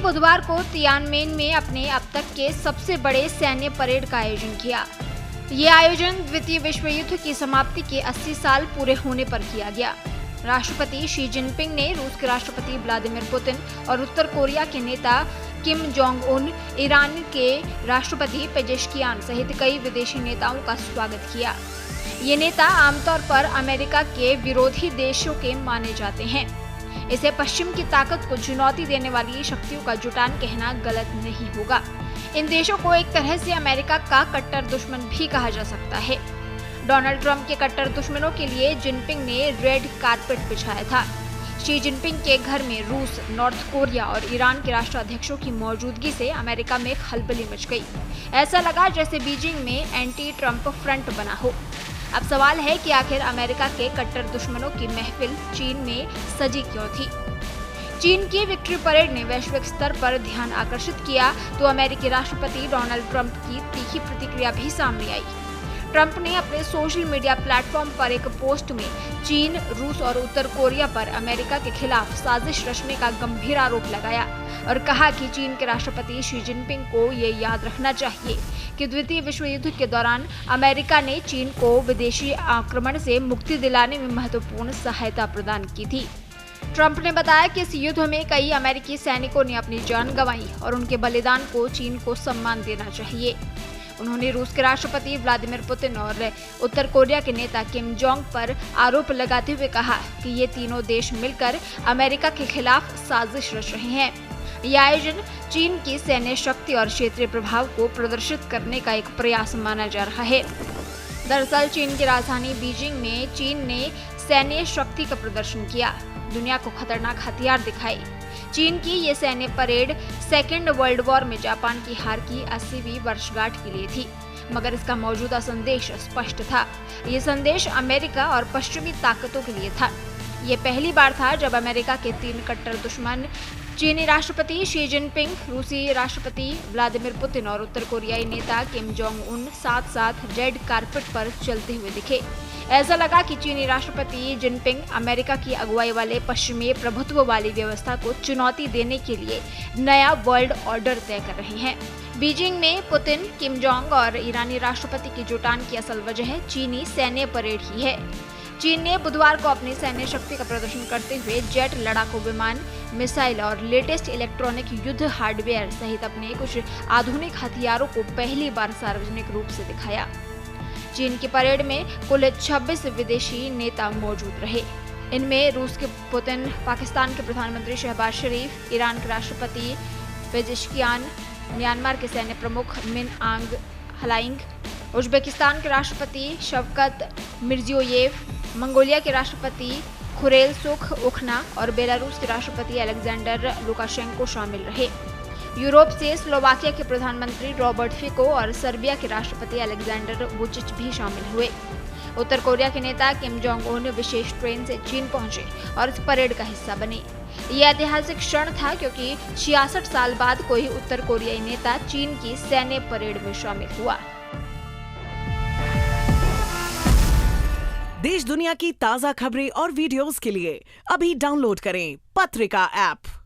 बुधवार को तियानमेन में अपने अब तक के सबसे बड़े सैन्य परेड का आयोजन किया। ये आयोजन द्वितीय विश्व युद्ध की समाप्ति के 80 साल पूरे होने पर किया गया। राष्ट्रपति शी जिनपिंग ने रूस के राष्ट्रपति व्लादिमीर पुतिन और उत्तर कोरिया के नेता किम जोंग उन, ईरान के राष्ट्रपति पेजेश्कियान सहित कई विदेशी नेताओं का स्वागत किया। ये नेता आमतौर पर अमेरिका के विरोधी देशों के माने जाते हैं। इसे पश्चिम की ताकत को चुनौती देने वाली शक्तियों का जुटान कहना गलत नहीं होगा। इन देशों को एक तरह से अमेरिका का कट्टर दुश्मन भी कहा जा सकता है। डोनाल्ड ट्रंप के कट्टर दुश्मनों के लिए जिनपिंग ने रेड कारपेट बिछाया था। शी जिनपिंग के घर में रूस, नॉर्थ कोरिया और ईरान के राष्ट्राध्यक्षों की मौजूदगी से अमेरिका में खलबली मच गई। ऐसा लगा जैसे बीजिंग में एंटी ट्रंप फ्रंट बना हो। अब सवाल है कि आखिर अमेरिका के कट्टर दुश्मनों की महफिल चीन में सजी क्यों थी। चीन की विक्ट्री परेड ने वैश्विक स्तर पर ध्यान आकर्षित किया तो अमेरिकी राष्ट्रपति डोनाल्ड ट्रंप की तीखी प्रतिक्रिया भी सामने आई। ट्रंप ने अपने सोशल मीडिया प्लेटफॉर्म पर एक पोस्ट में चीन, रूस और उत्तर कोरिया पर अमेरिका के खिलाफ साजिश रचने का गंभीर आरोप लगाया और कहा कि चीन के राष्ट्रपति शी जिनपिंग को ये याद रखना चाहिए कि द्वितीय विश्व युद्ध के दौरान अमेरिका ने चीन को विदेशी आक्रमण से मुक्ति दिलाने में महत्वपूर्ण सहायता प्रदान की थी। ट्रंप ने बताया कि इस युद्ध में कई अमेरिकी सैनिकों ने अपनी जान गंवाई और उनके बलिदान को चीन को सम्मान देना चाहिए। उन्होंने रूस के राष्ट्रपति व्लादिमीर पुतिन और उत्तर कोरिया के नेता किम जोंग पर आरोप लगाते हुए कहा कि ये तीनों देश मिलकर अमेरिका के खिलाफ साजिश रच रहे हैं। यह आयोजन चीन की सैन्य शक्ति और क्षेत्रीय प्रभाव को प्रदर्शित करने का एक प्रयास माना जा रहा है। दरअसल चीन की राजधानी बीजिंग में चीन ने सैन्य शक्ति का प्रदर्शन किया, दुनिया को खतरनाक हथियार दिखाए। चीन की ये सैन्य परेड सेकेंड वर्ल्ड वॉर में जापान की हार की 80वीं वर्षगांठ के लिए थी, मगर इसका मौजूदा संदेश स्पष्ट था। ये संदेश अमेरिका और पश्चिमी ताकतों के लिए था। ये पहली बार था जब अमेरिका के तीन कट्टर दुश्मन चीनी राष्ट्रपति शी जिनपिंग, रूसी राष्ट्रपति व्लादिमीर पुतिन और उत्तर कोरियाई नेता किम जोंग उन साथ साथ रेड कारपेट पर चलते हुए दिखे। ऐसा लगा कि चीनी राष्ट्रपति जिनपिंग अमेरिका की अगुवाई वाले पश्चिमी प्रभुत्व वाली व्यवस्था को चुनौती देने के लिए नया वर्ल्ड ऑर्डर तय कर रहे हैं। बीजिंग में पुतिन, किम जोंग और ईरानी राष्ट्रपति की जुटान की असल वजह चीनी सैन्य परेड ही है। चीन ने बुधवार को अपनी सैन्य शक्ति का प्रदर्शन करते हुए जेट, लड़ाकू विमान, मिसाइल और लेटेस्ट इलेक्ट्रॉनिक युद्ध हार्डवेयर सहित अपने कुछ आधुनिक हथियारों को पहली बार सार्वजनिक रूप से दिखाया। चीन की परेड में कुल 26 विदेशी नेता मौजूद रहे। इनमें रूस के पुतिन, पाकिस्तान के प्रधानमंत्री शहबाज शरीफ, ईरान के राष्ट्रपति पेजेश्कियान, म्यांमार के सैन्य प्रमुख मिन आंग हलाइंग, उज्बेकिस्तान के राष्ट्रपति शवकत मिर्जियोयेव, मंगोलिया के राष्ट्रपति खुरेलसुख उखना और बेलारूस के राष्ट्रपति अलेक्जेंडर लुकाशेंको शामिल रहे। यूरोप से स्लोवाकिया के प्रधानमंत्री रॉबर्ट फिको और सर्बिया के राष्ट्रपति अलेक्जेंडर वुचिच भी शामिल हुए। उत्तर कोरिया के नेता किम जोंग उन विशेष ट्रेन से चीन पहुंचे और इस परेड का हिस्सा बने। यह ऐतिहासिक क्षण था क्योंकि 66 साल बाद कोई उत्तर कोरियाई नेता चीन की सैन्य परेड में शामिल हुआ। देश दुनिया की ताजा खबरें और वीडियोस के लिए अभी डाउनलोड करें पत्रिका ऐप।